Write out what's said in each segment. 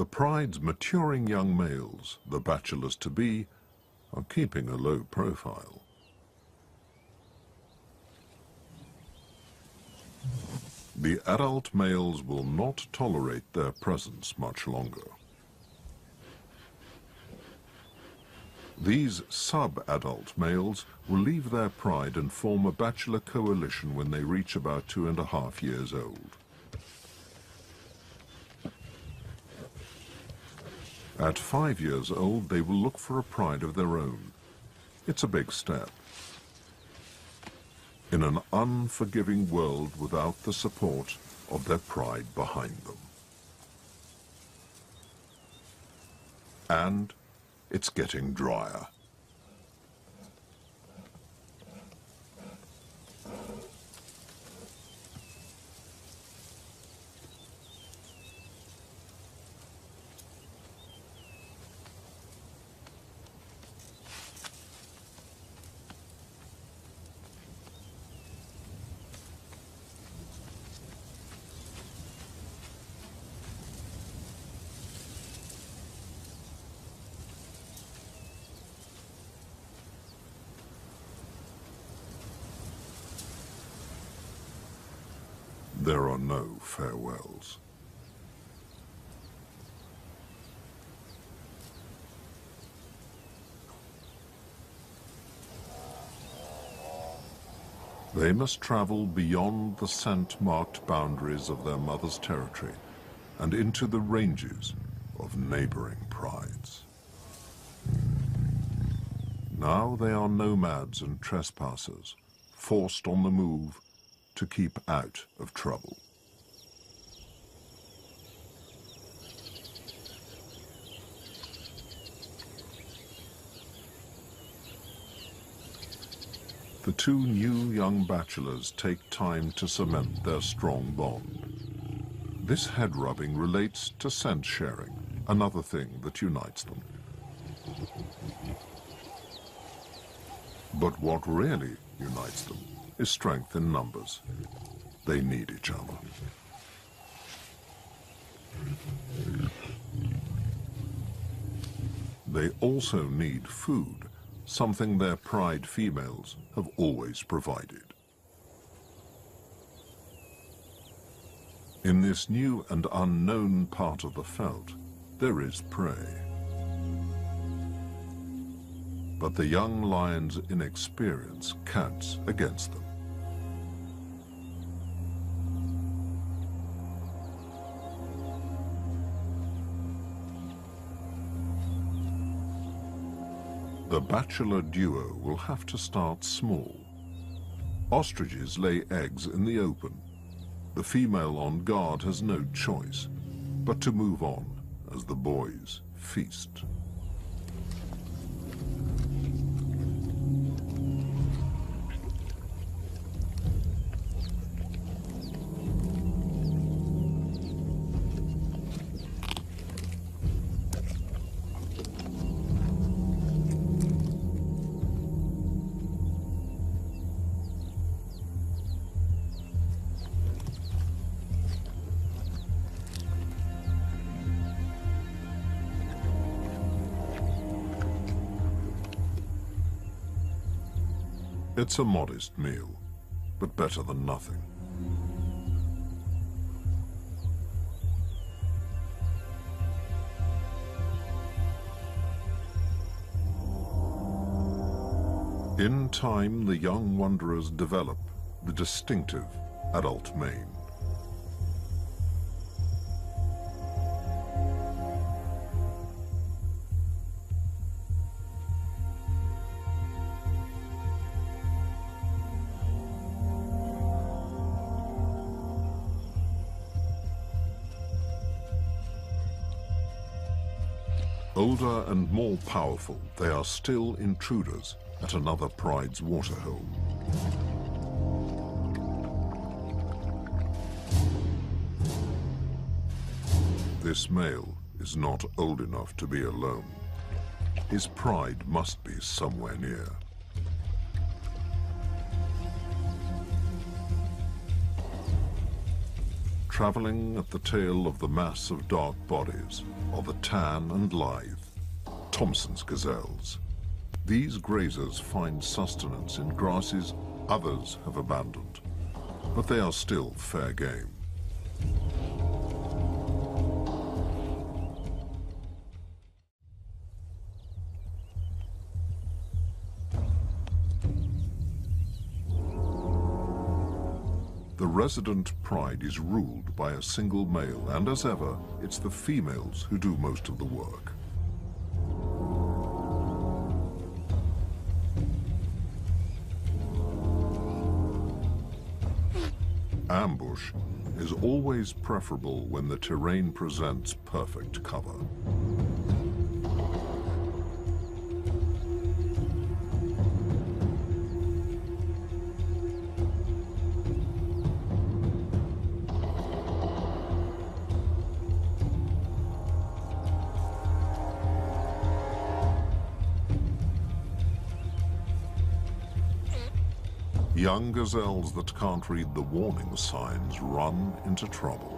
The Pride's maturing young males, the bachelors-to-be, are keeping a low profile. The adult males will not tolerate their presence much longer. These sub-adult males will leave their pride and form a bachelor coalition when they reach about 2.5 years old. At 5 years old, they will look for a pride of their own. It's a big step. In an unforgiving world without the support of their pride behind them. And it's getting drier. There are no farewells. They must travel beyond the scent-marked boundaries of their mother's territory and into the ranges of neighboring prides. Now they are nomads and trespassers, forced on the move to keep out of trouble. The two new young bachelors take time to cement their strong bond. This head-rubbing relates to scent sharing, another thing that unites them. But what really unites them is strength in numbers. They need each other. They also need food, something their pride females have always provided. In this new and unknown part of the veldt, there is prey. But the young lion's inexperience counts against them. The bachelor duo will have to start small. Ostriches lay eggs in the open. The female on guard has no choice but to move on as the boys feast. It's a modest meal, but better than nothing. In time, the young wanderers develop the distinctive adult mane. Older and more powerful, they are still intruders at another pride's waterhole. This male is not old enough to be alone. His pride must be somewhere near. Traveling at the tail of the mass of dark bodies are the tan and lithe Thompson's gazelles. These grazers find sustenance in grasses others have abandoned, but they are still fair game. The resident pride is ruled by a single male, and as ever, it's the females who do most of the work. Ambush is always preferable when the terrain presents perfect cover. Young gazelles that can't read the warning signs run into trouble.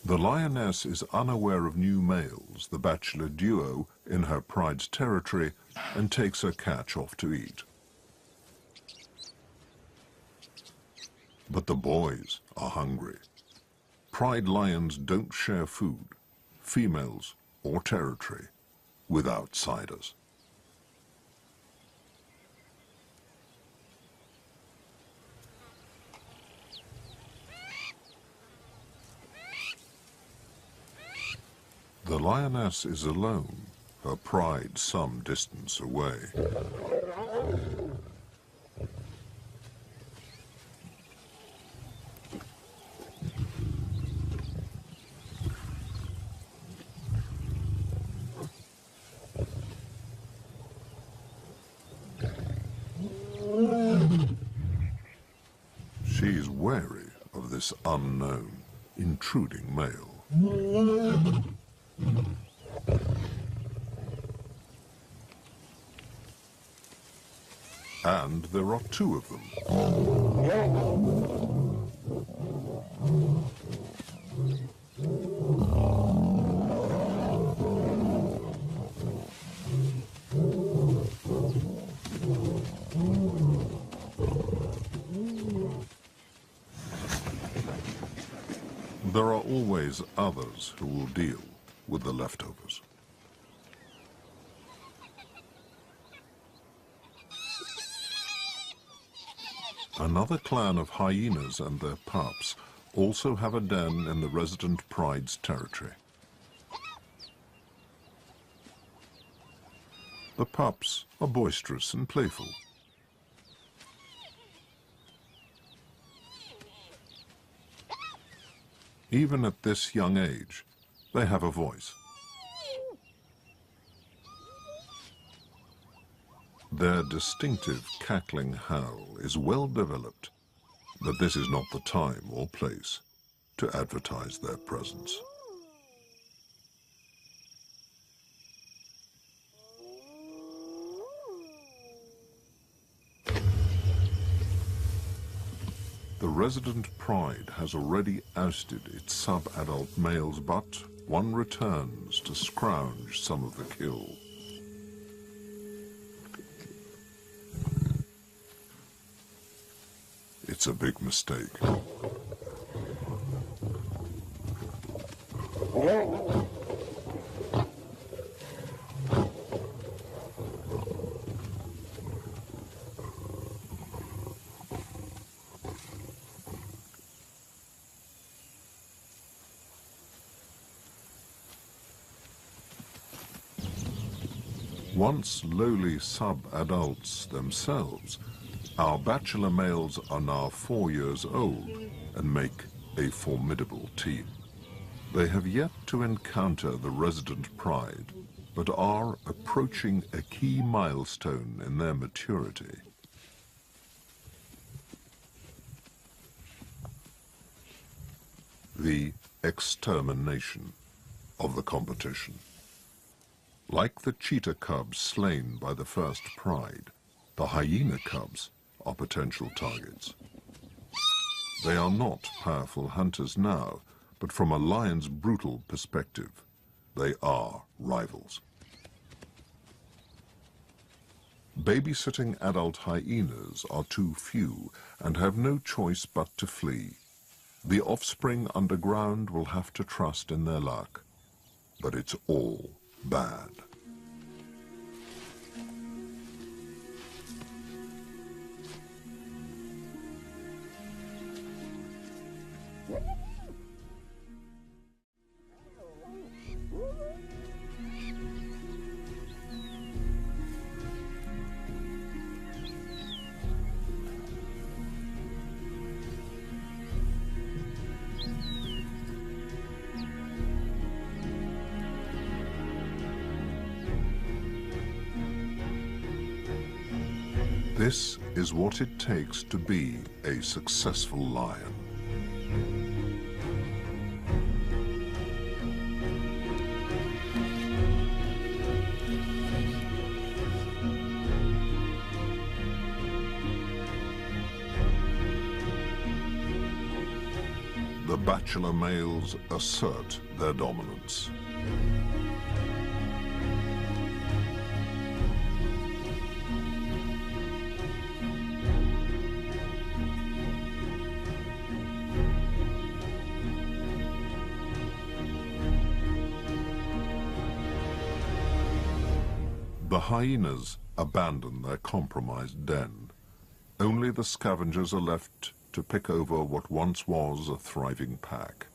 The lioness is unaware of new males, the bachelor duo, in her pride's territory, and takes her catch off to eat. But the boys are hungry. Pride lions don't share food, females or territory, with outsiders. The lioness is alone, her pride some distance away. She's wary of this unknown, intruding male. And there are two of them. There are always others who will deal with the leftovers. Another clan of hyenas and their pups also have a den in the resident pride's territory. The pups are boisterous and playful. Even at this young age, they have a voice. Their distinctive cackling howl is well developed, but this is not the time or place to advertise their presence. The resident pride has already ousted its sub-adult males, but one returns to scrounge some of the kill. It's a big mistake. Once lowly sub-adults themselves, our bachelor males are now 4 years old and make a formidable team. They have yet to encounter the resident pride, but are approaching a key milestone in their maturity. The extermination of the competition. Like the cheetah cubs slain by the first pride, the hyena cubs are potential targets. They are not powerful hunters now, but from a lion's brutal perspective, they are rivals. Babysitting adult hyenas are too few and have no choice but to flee. The offspring underground will have to trust in their luck, but it's all bad. This is what it takes to be a successful lion. The bachelor males assert their dominance. The hyenas abandon their compromised den. Only the scavengers are left to pick over what once was a thriving pack.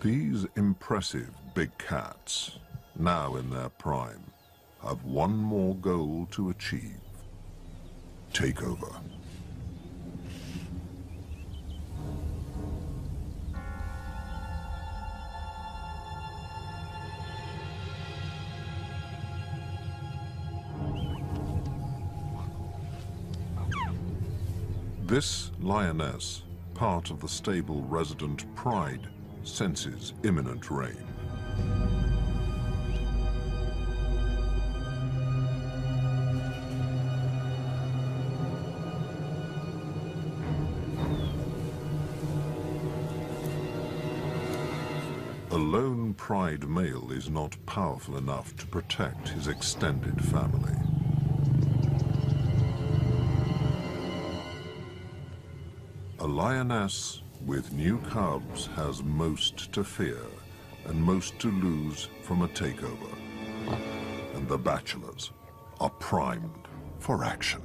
These impressive big cats, now in their prime, have one more goal to achieve: take over. This lioness, part of the stable resident pride, senses imminent rain. A lone pride male is not powerful enough to protect his extended family. A lioness with new cubs has most to fear and most to lose from a takeover. And the bachelors are primed for action.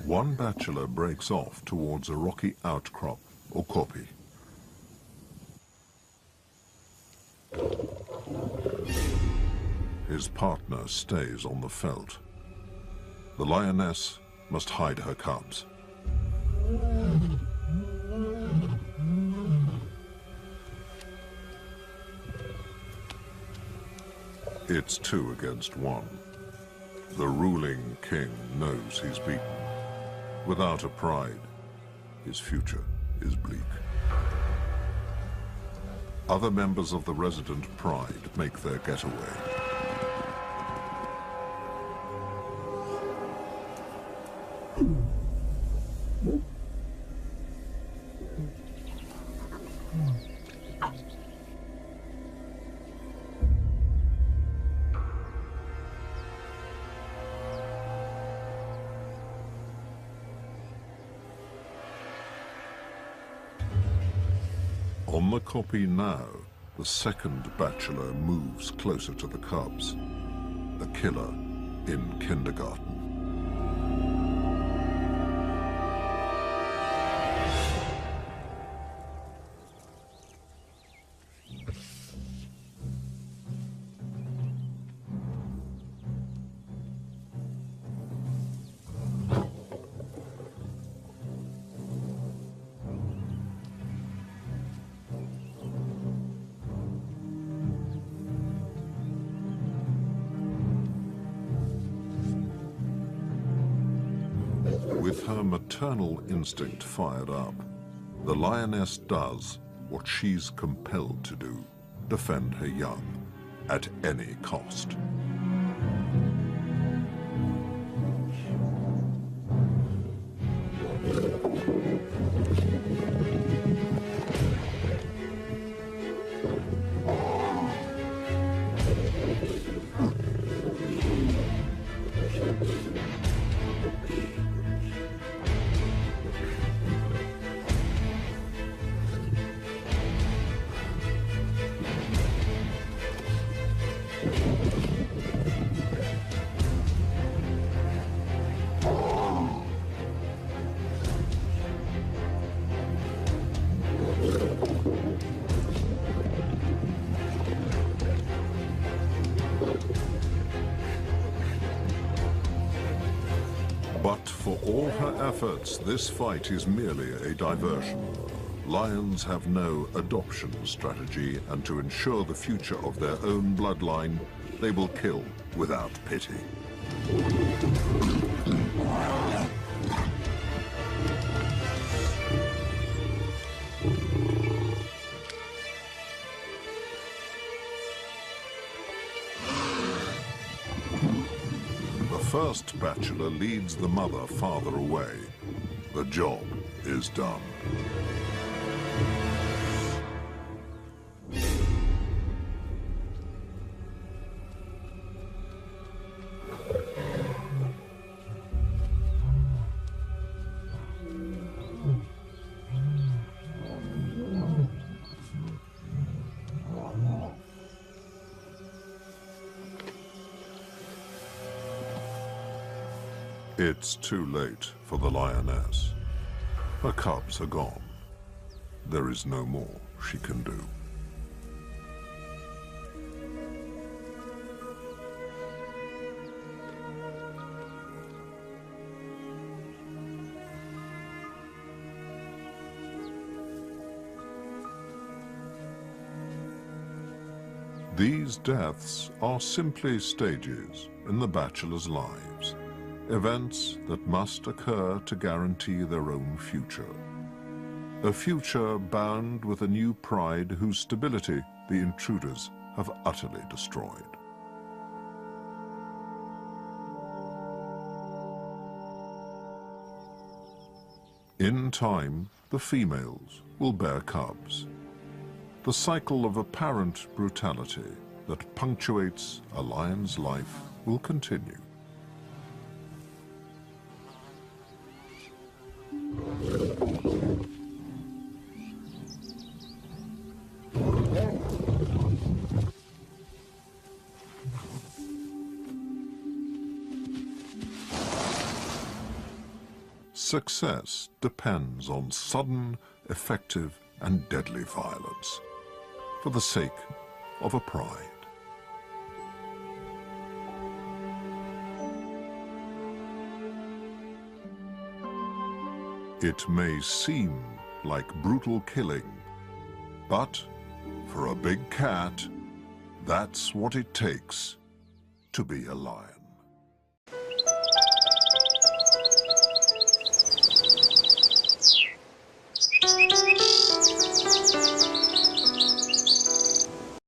One bachelor breaks off towards a rocky outcrop, or kopje. His partner stays on the veldt. The lioness must hide her cubs. It's 2 against 1. The ruling king knows he's beaten. Without a pride, his future is bleak. Other members of the resident pride make their getaway. On the kopje now, the second bachelor moves closer to the cubs. a killer in kindergarten. With her maternal instinct fired up, the lioness does what she's compelled to do: defend her young at any cost. But for all her efforts, this fight is merely a diversion. Lions have no adoption strategy, and to ensure the future of their own bloodline, they will kill without pity. The first bachelor leads the mother farther away. The job is done. It's too late for the lioness. Her cubs are gone. There is no more she can do. These deaths are simply stages in the bachelors' lives. Events that must occur to guarantee their own future. A future bound with a new pride whose stability the intruders have utterly destroyed. In time, the females will bear cubs. The cycle of apparent brutality that punctuates a lion's life will continue. Success depends on sudden, effective, and deadly violence for the sake of a pride. It may seem like brutal killing, but for a big cat, that's what it takes to be a lion.